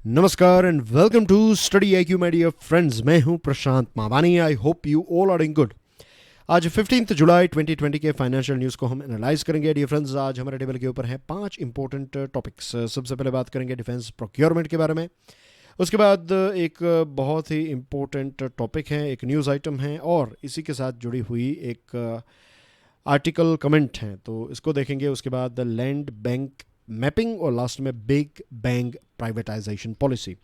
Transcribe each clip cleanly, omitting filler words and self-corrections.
नमस्कार and welcome to Study IQ my dear friends. मैं हूं Prashant Mawani. I hope you all are doing good. आज 15 जुलाई 2020 के फाइनेंशियल न्यूज़ को हम एनालाइज करेंगे डियर फ्रेंड्स। आज हमारे टेबल के ऊपर है 5 इंपॉर्टेंट टॉपिक्स। सबसे पहले बात करेंगे डिफेंस प्रोक्योरमेंट के बारे में। उसके बाद एक बहुत ही इम्पोर्टेंट टॉपिक है, एक न्यूज़ आइटम है और इसी के साथ जुड़ी हुई एक आर्टिकल कमेंट है, तो इसको देखेंगे। उसके बाद लैंड बैंक मैपिंग और लास्ट में बिग बैंग प्राइवेटाइजेशन पॉलिसी।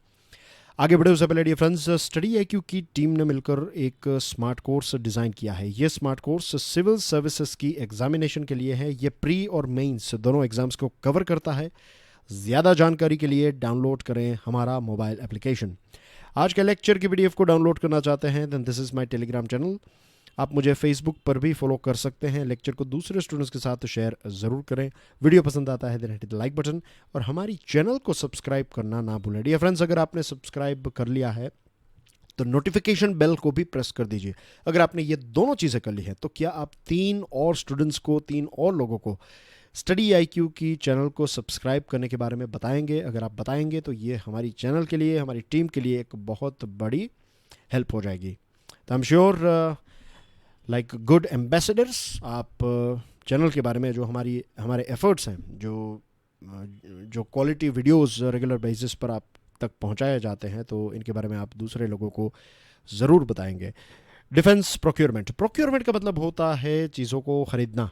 आगे बढ़े उससे पहले डियर फ्रेंड्स, स्टडी आईक्यू की टीम ने मिलकर एक स्मार्ट कोर्स डिज़ाइन किया है। ये स्मार्ट कोर्स सिविल सर्विसेज की एग्जामिनेशन के लिए है। ये प्री और मेंस दोनों एग्जाम्स को कवर करता है। ज़्यादा जानकारी के लिए डाउनलोड करें हमारा मोबाइल एप्लीकेशन। आज के लेक्चर की पीडीएफ को डाउनलोड करना चाहते हैं then this is my Telegram channel. आप मुझे फेसबुक पर भी फॉलो कर सकते हैं। लेक्चर को दूसरे स्टूडेंट्स के साथ शेयर ज़रूर करें। वीडियो पसंद आता है then hit the like button और हमारी चैनल को सब्सक्राइब करना ना भूलें। डियर फ्रेंड्स, अगर आपने सब्सक्राइब कर लिया है तो नोटिफिकेशन बेल को भी प्रेस कर दीजिए। अगर आपने ये दोनों चीज़ें कर ली हैं तो क्या आप 3 और स्टूडेंट्स को, 3 और लोगों को स्टडी आईक्यू की चैनल को सब्सक्राइब करने के बारे में बताएंगे? अगर आप बताएंगे तो ये हमारी चैनल के लिए, हमारी टीम के लिए एक बहुत बड़ी हेल्प हो जाएगी। तो I am sure like good ambassadors आप चैनल के बारे में जो हमारे एफर्ट्स हैं, जो क्वालिटी वीडियोस रेगुलर बेसिस पर आप तक पहुंचाए जाते हैं, तो इनके बारे में आप दूसरे लोगों को ज़रूर बताएंगे। डिफेंस प्रोक्योरमेंट का मतलब होता है चीज़ों को ख़रीदना।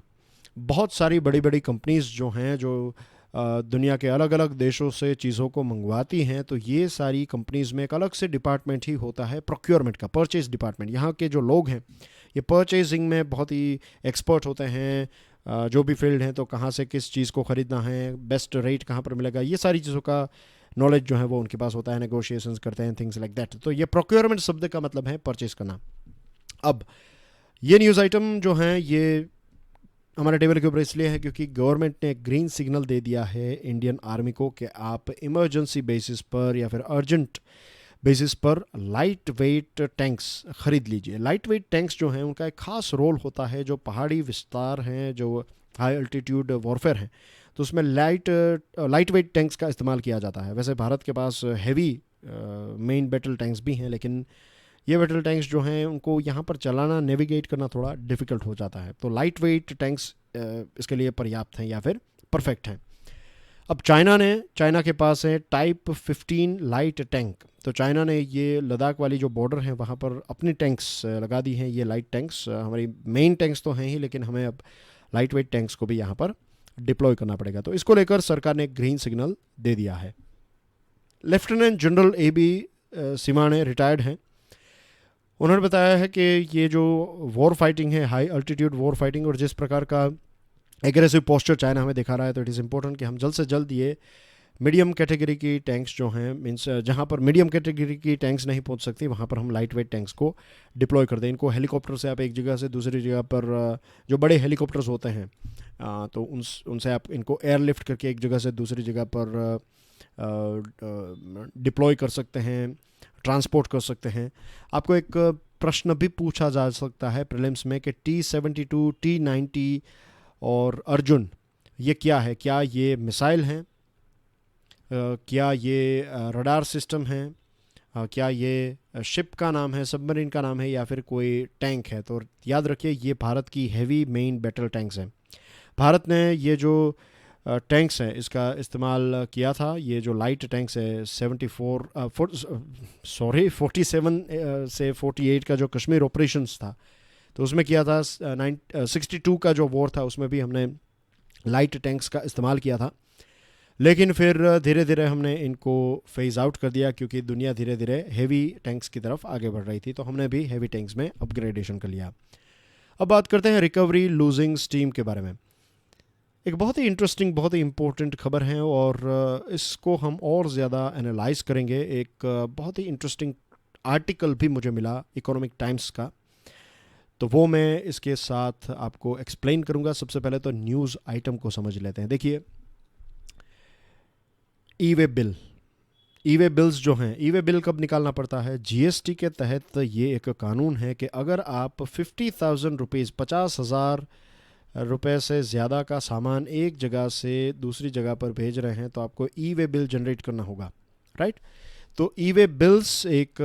बहुत सारी बड़ी बड़ी कंपनीज जो हैं, जो दुनिया के अलग अलग देशों से चीज़ों को मंगवाती हैं, तो ये सारी कंपनीज में एक अलग से डिपार्टमेंट ही होता है प्रोक्योरमेंट का, परचेज डिपार्टमेंट। यहाँ के जो लोग हैं ये परचेजिंग में बहुत ही एक्सपर्ट होते हैं। जो भी फील्ड है, तो कहाँ से किस चीज़ को ख़रीदना है, बेस्ट रेट कहाँ पर मिलेगा, ये सारी चीज़ों का नॉलेज जो है वो उनके पास होता है। नेगोशिएशंस करते हैं, थिंग्स लाइक दैट। तो ये प्रोक्योरमेंट शब्द का मतलब है परचेज करना। अब ये न्यूज़ आइटम जो हैं ये हमारे टेबल के ऊपर इसलिए है क्योंकि गवर्नमेंट ने ग्रीन सिग्नल दे दिया है इंडियन आर्मी को कि आप इमरजेंसी बेसिस पर या फिर अर्जेंट बेसिस पर लाइट वेट टैंक्स ख़रीद लीजिए। लाइट वेट टैंक्स जो हैं उनका एक ख़ास रोल होता है। जो पहाड़ी विस्तार हैं, जो हाई अल्टीट्यूड वॉरफेयर हैं, तो उसमें लाइट वेट टैंक्स का इस्तेमाल किया जाता है। वैसे भारत के पास हैवी मेन बैटल टैंक्स भी हैं, लेकिन ये बैटल टैंक्स जो हैं उनको यहाँ पर चलाना, नेविगेट करना थोड़ा डिफ़िकल्ट हो जाता है। तो लाइट वेट टैंक्स इसके लिए पर्याप्त हैं या फिर परफेक्ट हैं। अब चाइना के पास है टाइप 15 लाइट टैंक। तो चाइना ने ये लद्दाख वाली जो बॉर्डर है वहाँ पर अपनी टैंक्स लगा दी हैं। ये लाइट टैंक्स हमारी मेन टैंक्स तो हैं ही, लेकिन हमें अब लाइट वेट टैंक्स को भी यहाँ पर डिप्लॉय करना पड़ेगा। तो इसको लेकर सरकार ने ग्रीन सिग्नल दे दिया है। लेफ्टिनेंट जनरल AB सिमाने रिटायर्ड हैं। उन्होंने बताया है कि ये जो वॉर फाइटिंग है, हाई अल्टीट्यूड वॉर फाइटिंग, और जिस प्रकार का एग्रेसिव पोस्चर चाइना हमें दिखा रहा है, तो इट इज़ इम्पोर्टेंट कि हम जल्द से जल्द ये मीडियम कैटेगरी की टैंक्स जो हैं, मीन्स जहाँ पर मीडियम कैटेगरी की टैंक्स नहीं पहुँच सकती वहाँ पर हम लाइट वेट टैंक्स को डिप्लॉय कर दें। इनको हेलीकॉप्टर से आप एक जगह से दूसरी जगह पर, जो बड़े हेलीकॉप्टर्स होते हैं, तो उनसे आप इनको एयरलिफ्ट करके एक जगह से दूसरी जगह पर डिप्लॉय कर सकते हैं, ट्रांसपोर्ट कर सकते हैं। आपको एक प्रश्न भी पूछा जा सकता है प्रीलिम्स में कि T-72, T-90 और अर्जुन ये क्या है? क्या ये मिसाइल हैं? क्या ये रडार सिस्टम है? क्या ये शिप का नाम है, सबमरीन का नाम है, या फिर कोई टैंक है? तो याद रखिए ये भारत की हैवी मेन बैटल टैंक्स हैं। भारत ने ये जो टैंक्स हैं इसका इस्तेमाल किया था। ये जो लाइट टैंक्स है 47 से 48 का जो कश्मीर ऑपरेशंस था, तो उसमें किया था। 62 का जो वॉर था उसमें भी हमने लाइट टैंक्स का इस्तेमाल किया था, लेकिन फिर धीरे धीरे हमने इनको फेज़ आउट कर दिया क्योंकि दुनिया धीरे धीरे हैवी टैंक्स की तरफ आगे बढ़ रही थी, तो हमने भी हैवी टैंक्स में अपग्रेडेशन कर लिया। अब बात करते हैं रिकवरी लूजिंग स्टीम के बारे में। एक बहुत ही इंटरेस्टिंग, बहुत ही इम्पोर्टेंट खबर है और इसको हम और ज़्यादा एनालाइज करेंगे। एक बहुत ही इंटरेस्टिंग आर्टिकल भी मुझे मिला इकोनॉमिक टाइम्स का, तो वो मैं इसके साथ आपको एक्सप्लेन करूँगा। सबसे पहले तो न्यूज़ आइटम को समझ लेते हैं। देखिए, ई वे बिल्स जो हैं, ई वे बिल कब निकालना पड़ता है? GST के तहत ये एक कानून है कि अगर आप 50,000 रुपीज़, 50,000 रुपए से ज़्यादा का सामान एक जगह से दूसरी जगह पर भेज रहे हैं तो आपको ई वे बिल जनरेट करना होगा। राइट। तो ई वे बिल्स एक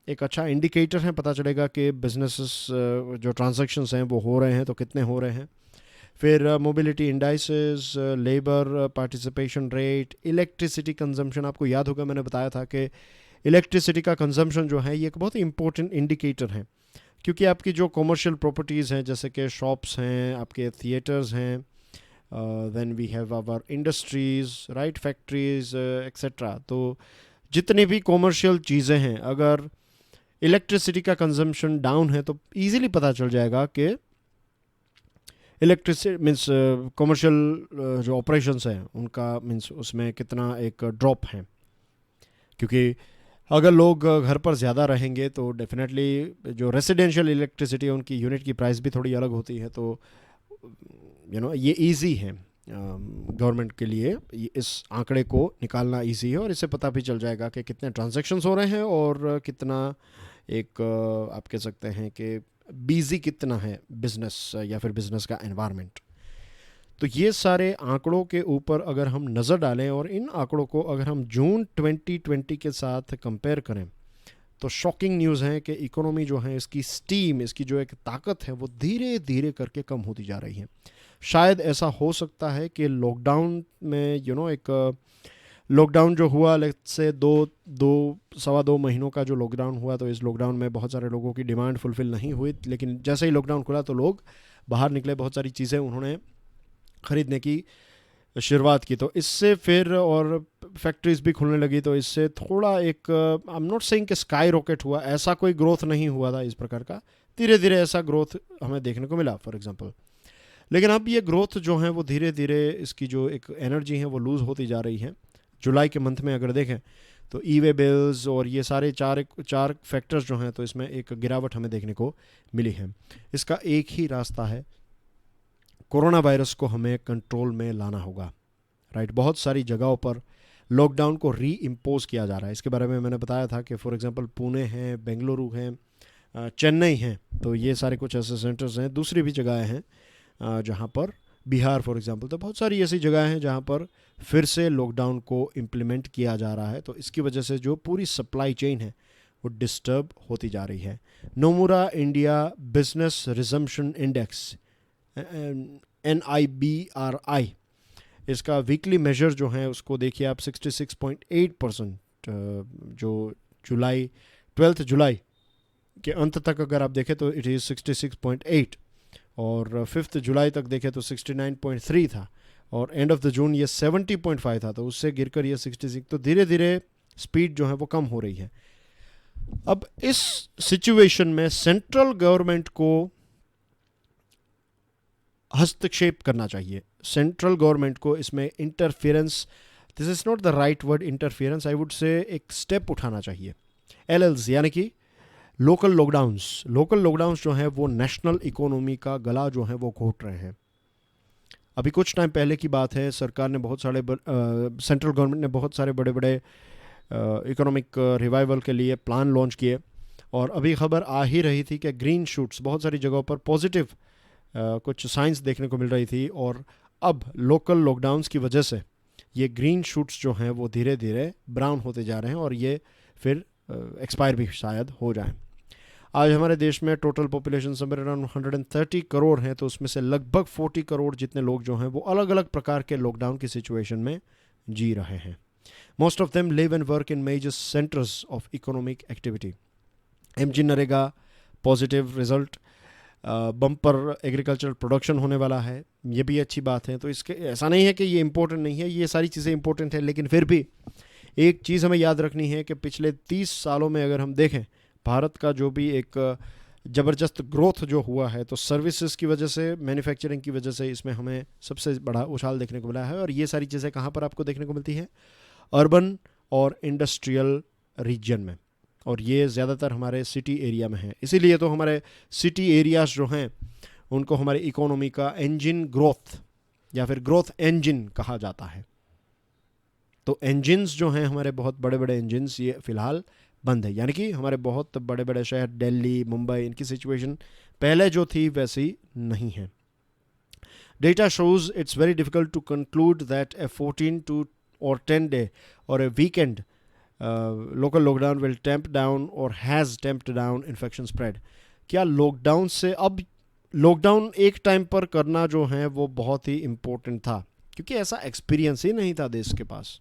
अच्छा इंडिकेटर है, पता चलेगा कि बिजनेसेस जो ट्रांजैक्शंस हैं वो हो रहे हैं तो कितने हो रहे हैं। फिर mobility indices, labour participation rate, electricity consumption. आपको याद होगा मैंने बताया था कि इलेक्ट्रिसिटी का कंजम्पशन जो है ये एक बहुत ही इंपॉर्टेंट इंडिकेटर है, क्योंकि आपकी जो कमर्शियल प्रॉपर्टीज़ हैं जैसे कि शॉप्स हैं, आपके थिएटर्स हैं, then we have our industries, right, factories etcetera. तो जितनी भी कमर्शियल चीज़ें हैं, अगर इलेक्ट्रिसिटी का कंजम्पशन डाउन है तो इजीली पता चल जाएगा कि इलेक्ट्रिसिटी मीन्स कमर्शियल जो ऑपरेशंस हैं उनका मीन्स उसमें कितना एक ड्रॉप है। क्योंकि अगर लोग घर पर ज़्यादा रहेंगे तो डेफिनेटली जो रेसिडेंशियल इलेक्ट्रिसिटी है उनकी यूनिट की प्राइस भी थोड़ी अलग होती है। तो ये इजी है गवर्नमेंट के लिए, इस आंकड़े को निकालना इजी है और इससे पता भी चल जाएगा कि कितने ट्रांजैक्शंस हो रहे हैं और कितना एक आप कह सकते हैं कि बिजी कितना है बिजनेस या फिर बिजनेस का एनवायरनमेंट। तो ये सारे आंकड़ों के ऊपर अगर हम नज़र डालें और इन आंकड़ों को अगर हम जून 2020 के साथ कंपेयर करें तो शॉकिंग न्यूज़ है कि इकोनॉमी जो है इसकी स्टीम, इसकी जो एक ताकत है वो धीरे धीरे करके कम होती जा रही है। शायद ऐसा हो सकता है कि लॉकडाउन में एक लॉकडाउन जो हुआ लेट्स से सवा दो महीनों का जो लॉकडाउन हुआ, तो इस लॉकडाउन में बहुत सारे लोगों की डिमांड फुलफ़िल नहीं हुई, लेकिन जैसे ही लॉकडाउन खुला तो लोग बाहर निकले, बहुत सारी चीज़ें उन्होंने ख़रीदने की शुरुआत की। तो इससे फिर और फैक्ट्रीज भी खुलने लगी, तो इससे थोड़ा एक आई एम नॉट सेइंग कि स्काई रॉकेट हुआ, ऐसा कोई ग्रोथ नहीं हुआ था इस प्रकार का, धीरे धीरे ऐसा ग्रोथ हमें देखने को मिला फॉर एग्जांपल। लेकिन अब ये ग्रोथ जो है वो धीरे धीरे इसकी जो एक एनर्जी है वो लूज़ होती जा रही है। जुलाई के मंथ में अगर देखें तो ई वे बिल्स और ये सारे चार फैक्टर्स जो हैं तो इसमें एक गिरावट हमें देखने को मिली है। इसका एक ही रास्ता है, कोरोना वायरस को हमें कंट्रोल में लाना होगा, राइट। बहुत सारी जगहों पर लॉकडाउन को री इम्पोज किया जा रहा है। इसके बारे में मैंने बताया था कि फॉर एग्जांपल पुणे है, बेंगलुरु है, चेन्नई है, तो ये सारे कुछ ऐसे सेंटर्स हैं। दूसरी भी जगहें हैं जहाँ पर बिहार फॉर एग्जांपल, तो बहुत सारी ऐसी जगह हैं जहाँ पर फिर से लॉकडाउन को इम्प्लीमेंट किया जा रहा है। तो इसकी वजह से जो पूरी सप्लाई चेन है वो डिस्टर्ब होती जा रही है। Nomura India business resumption index NIBRI, इसका वीकली मेजर जो है उसको देखिए आप, 66.8% जो 12 जुलाई के अंत तक अगर आप देखें तो इट इज़ 66.8 और 5 जुलाई तक देखें तो 69.3 था और एंड ऑफ द जून ये 70.5 था, तो उससे गिरकर ये 66। तो धीरे धीरे स्पीड जो है वो कम हो रही है। अब इस सिचुएशन में सेंट्रल गवर्नमेंट को हस्तक्षेप करना चाहिए। सेंट्रल गवर्नमेंट को इसमें interference, this is not the right word interference, I would say एक स्टेप उठाना चाहिए। LLs यानी कि लोकल लॉकडाउन्स जो हैं वो नेशनल इकोनॉमी का गला जो है वो घोट रहे हैं। अभी कुछ टाइम पहले की बात है, सरकार ने बहुत सारे सेंट्रल गवर्नमेंट ने बहुत सारे बड़े बड़े इकोनॉमिक रिवाइवल के लिए प्लान लॉन्च किए और अभी खबर आ ही रही थी कि ग्रीन शूट्स बहुत सारी जगहों पर पॉजिटिव कुछ साइंस देखने को मिल रही थी और अब लोकल लॉकडाउन्स की वजह से ये ग्रीन शूट्स जो हैं वो धीरे धीरे ब्राउन होते जा रहे हैं और ये फिर एक्सपायर भी शायद हो जाएं। आज हमारे देश में total population somewhere around 130 crore हैं, तो उसमें से लगभग 40 करोड़ जितने लोग जो हैं वो अलग अलग प्रकार के लॉकडाउन की सिचुएशन में जी रहे हैं। Most of them live and work in major centres of economic activity. MG NREGA positive result, bumper agricultural production होने वाला है, ये भी अच्छी बात है। तो इसके ऐसा नहीं है कि ये इंपॉर्टेंट नहीं है, ये सारी चीज़ें इंपॉर्टेंट है, लेकिन फिर भी एक चीज़ हमें याद रखनी है कि पिछले 30 सालों में अगर हम देखें भारत का जो भी एक ज़बरदस्त ग्रोथ जो हुआ है तो सर्विसेज की वजह से, मैन्युफैक्चरिंग की वजह से इसमें हमें सबसे बड़ा उछाल देखने को मिला है। और ये सारी चीज़ें कहाँ पर आपको देखने को मिलती है? अर्बन और इंडस्ट्रियल रीजन में, और ये ज़्यादातर हमारे सिटी एरिया में है। इसीलिए तो हमारे सिटी एरियाज़ जो हैं उनको हमारी इकोनॉमी का इंजन ग्रोथ या फिर ग्रोथ इंजन कहा जाता है। तो इंजन्स जो हैं हमारे बहुत बड़े बड़े इंजन्स ये फ़िलहाल बंद है, यानी कि हमारे बहुत बड़े बड़े शहर दिल्ली, मुंबई, इनकी सिचुएशन पहले जो थी वैसी नहीं है। Data shows it's very difficult to conclude that a 14 to or 10 day or a weekend local lockdown will tamp down or has tamped down infection spread. क्या लॉकडाउन से अब लॉकडाउन एक टाइम पर करना जो है वो बहुत ही इम्पोर्टेंट था, क्योंकि ऐसा एक्सपीरियंस ही नहीं था देश के पास।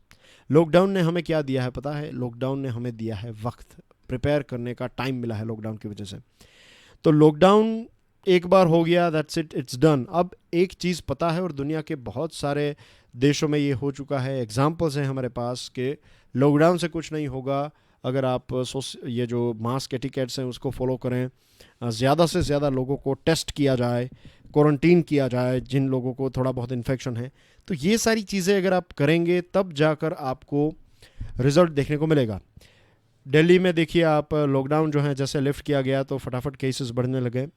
लॉकडाउन ने हमें क्या दिया है पता है? लॉकडाउन ने हमें दिया है वक्त, प्रिपेयर करने का टाइम मिला है लॉकडाउन की वजह से। तो लॉकडाउन एक बार हो गया, दैट्स इट, इट्स डन। अब एक चीज़ पता है, और दुनिया के बहुत सारे देशों में ये हो चुका है, एग्जाम्पल्स हैं हमारे पास कि लॉकडाउन से कुछ नहीं होगा अगर आप ये जो मास्क एटिकेट्स हैं उसको फॉलो करें, ज़्यादा से ज़्यादा लोगों को टेस्ट किया जाए, क्वारंटीन किया जाए जिन लोगों को थोड़ा बहुत इन्फेक्शन है। तो ये सारी चीज़ें अगर आप करेंगे तब जाकर आपको रिज़ल्ट देखने को मिलेगा। दिल्ली में देखिए आप, लॉकडाउन जो है जैसे लिफ्ट किया गया तो फटाफट केसेस बढ़ने लगे,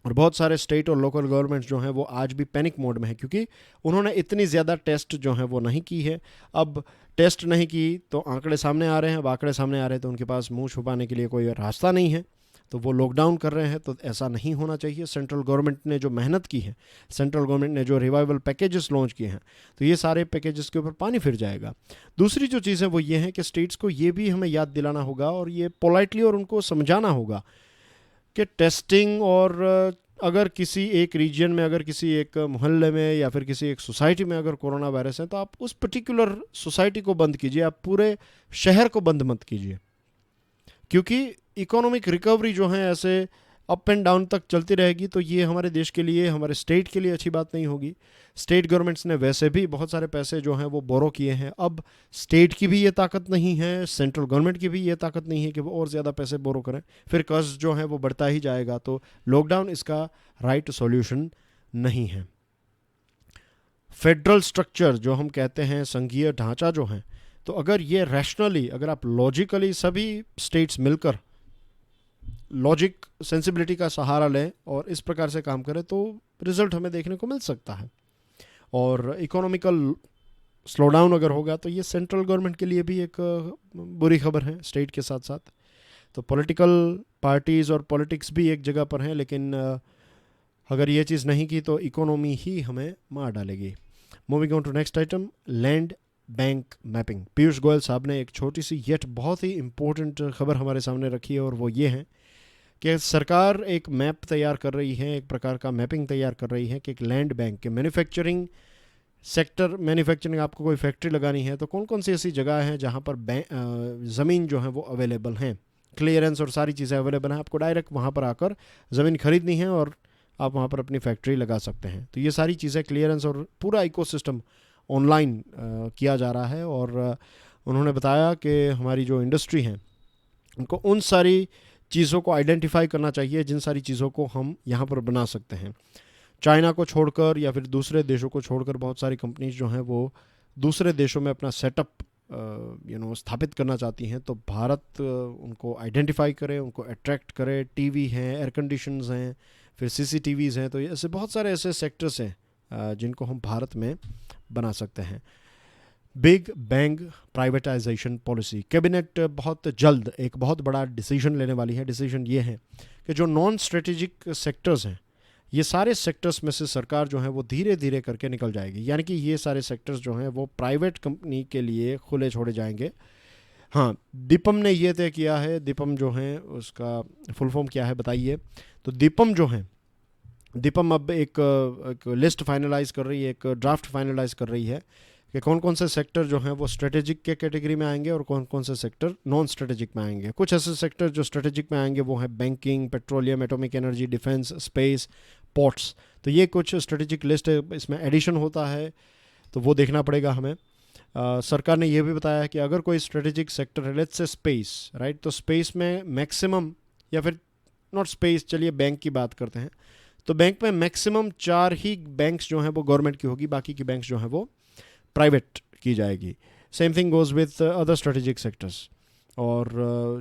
और बहुत सारे स्टेट और लोकल गवर्नमेंट्स जो हैं वो आज भी पैनिक मोड में हैं, क्योंकि उन्होंने इतनी ज़्यादा टेस्ट जो हैं वो नहीं की है। अब टेस्ट नहीं की तो आंकड़े सामने आ रहे हैं, अब आंकड़े सामने आ रहे हैं तो उनके पास मुंह छुपाने के लिए कोई रास्ता नहीं है, तो वो लॉकडाउन कर रहे हैं। तो ऐसा नहीं होना चाहिए। सेंट्रल गवर्नमेंट ने जो मेहनत की है, सेंट्रल गवर्नमेंट ने जो रिवाइवल पैकेजेस लॉन्च किए हैं, तो ये सारे पैकेजेस के ऊपर पानी फिर जाएगा। दूसरी जो चीज़ है वो ये है कि स्टेट्स को ये भी हमें याद दिलाना होगा और ये पोलाइटली और उनको समझाना होगा कि टेस्टिंग, और अगर किसी एक रीजन में, अगर किसी एक मोहल्ले में या फिर किसी एक सोसाइटी में अगर कोरोना वायरस है तो आप उस पर्टिकुलर सोसाइटी को बंद कीजिए, आप पूरे शहर को बंद मत कीजिए, क्योंकि इकोनॉमिक रिकवरी जो है ऐसे अप एंड डाउन तक चलती रहेगी तो ये हमारे देश के लिए, हमारे स्टेट के लिए अच्छी बात नहीं होगी। स्टेट गवर्नमेंट्स ने वैसे भी बहुत सारे पैसे जो हैं वो बोरो किए हैं, अब स्टेट की भी ये ताकत नहीं है, सेंट्रल गवर्नमेंट की भी ये ताकत नहीं है कि वो और ज़्यादा पैसे बोरो करें, फिर कर्ज जो है वो बढ़ता ही जाएगा। तो लॉकडाउन इसका राइट सॉल्यूशन नहीं है। फेडरल स्ट्रक्चर जो हम कहते हैं, संघीय ढांचा जो है, तो अगर ये रैशनली, अगर आप लॉजिकली सभी स्टेट्स मिलकर लॉजिक सेंसिबिलिटी का सहारा लें और इस प्रकार से काम करें तो रिजल्ट हमें देखने को मिल सकता है। और इकोनॉमिकल स्लोडाउन अगर होगा तो ये सेंट्रल गवर्नमेंट के लिए भी एक बुरी खबर है स्टेट के साथ साथ। तो पॉलिटिकल पार्टीज़ और पॉलिटिक्स भी एक जगह पर हैं, लेकिन अगर ये चीज़ नहीं की तो इकोनॉमी ही हमें मार डालेगी। Moving on to next item, land bank mapping. Piyush Goyal साहब ने एक छोटी सी येट बहुत ही इम्पोर्टेंट खबर हमारे सामने रखी है, और वो ये है कि सरकार एक मैप तैयार कर रही है, एक प्रकार का मैपिंग तैयार कर रही है कि एक लैंड बैंक के मैन्युफैक्चरिंग सेक्टर, मैन्युफैक्चरिंग आपको कोई फैक्ट्री लगानी है तो कौन कौन सी ऐसी जगह हैं जहाँ पर ज़मीन जो है वो अवेलेबल हैं, क्लियरेंस और सारी चीज़ें अवेलेबल हैं, आपको डायरेक्ट वहाँ पर आकर ज़मीन खरीदनी है और आप वहाँ पर अपनी फैक्ट्री लगा सकते हैं। तो ये सारी चीज़ें, क्लियरेंस और पूरा इकोसिस्टम ऑनलाइन किया जा रहा है। और उन्होंने बताया कि हमारी जो इंडस्ट्री है उनको उन सारी चीज़ों को आइडेंटिफाई करना चाहिए जिन सारी चीज़ों को हम यहाँ पर बना सकते हैं। चाइना को छोड़कर या फिर दूसरे देशों को छोड़कर बहुत सारी कंपनीज जो हैं वो दूसरे देशों में अपना सेटअप स्थापित करना चाहती हैं, तो भारत उनको आइडेंटिफाई करे, उनको अट्रैक्ट करे। टीवी हैं, एयर कंडीशंस हैं, फिर सीसीटीवीज़ हैं, तो ऐसे बहुत सारे ऐसे सेक्टर्स हैं जिनको हम भारत में बना सकते हैं। Big bang privatisation policy, cabinet बहुत जल्द एक बहुत बड़ा डिसीजन लेने वाली है। डिसीजन ये है कि जो नॉन स्ट्रेटेजिक सेक्टर्स हैं, ये सारे सेक्टर्स में से सरकार जो है वो धीरे धीरे करके निकल जाएगी, यानी कि ये सारे सेक्टर्स जो हैं वो प्राइवेट कंपनी के लिए खुले छोड़े जाएंगे। हाँ, दीपम ने ये तय किया है, दीपम जो है उसका फुल फॉर्म क्या है बताइए। तो दीपम जो है, दीपम अब एक लिस्ट फाइनलाइज कर रही है, एक ड्राफ्ट फाइनलाइज कर रही है कि कौन कौन से सेक्टर जो हैं वो स्ट्रेटेजिक के कैटेगरी में आएंगे और कौन कौन से सेक्टर नॉन स्ट्रेटेजिक में आएंगे। कुछ ऐसे सेक्टर जो स्ट्रेटेजिक में आएंगे वो हैं banking, petroleum, atomic energy, defence, space, ports. तो ये कुछ स्ट्रेटेजिक लिस्ट है, इसमें एडिशन होता है तो वो देखना पड़ेगा हमें। सरकार ने यह भी बताया कि अगर कोई स्ट्रेटेजिक सेक्टर है, लेट्स से स्पेस, राइट, तो स्पेस में मैक्सिमम, या फिर नॉट स्पेस, चलिए बैंक की बात करते हैं, तो बैंक में मैक्सिमम 4 ही बैंक्स जो हैं वो गवर्नमेंट की होगी, बाकी की बैंक्स जो हैं वो प्राइवेट की जाएगी। Same thing goes with other strategic sectors. और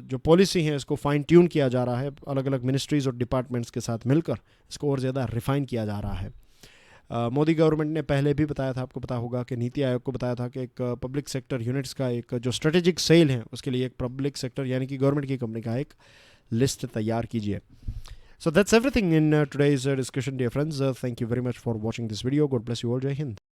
जो पॉलिसी है इसको फाइन ट्यून किया जा रहा है, अलग अलग मिनिस्ट्रीज़ और डिपार्टमेंट्स के साथ मिलकर इसको और ज़्यादा रिफ़ाइन किया जा रहा है। मोदी गवर्नमेंट ने पहले भी बताया था, आपको पता होगा कि नीति आयोग को बताया था कि एक पब्लिक सेक्टर यूनिट्स का एक जो स्ट्रेटेजिक सेल है उसके लिए एक पब्लिक सेक्टर यानी कि गवर्नमेंट की कंपनी का एक लिस्ट तैयार कीजिए। So that's everything in today's discussion, dear friends. Thank you very much for watching this video. God bless you all. Jai Hind.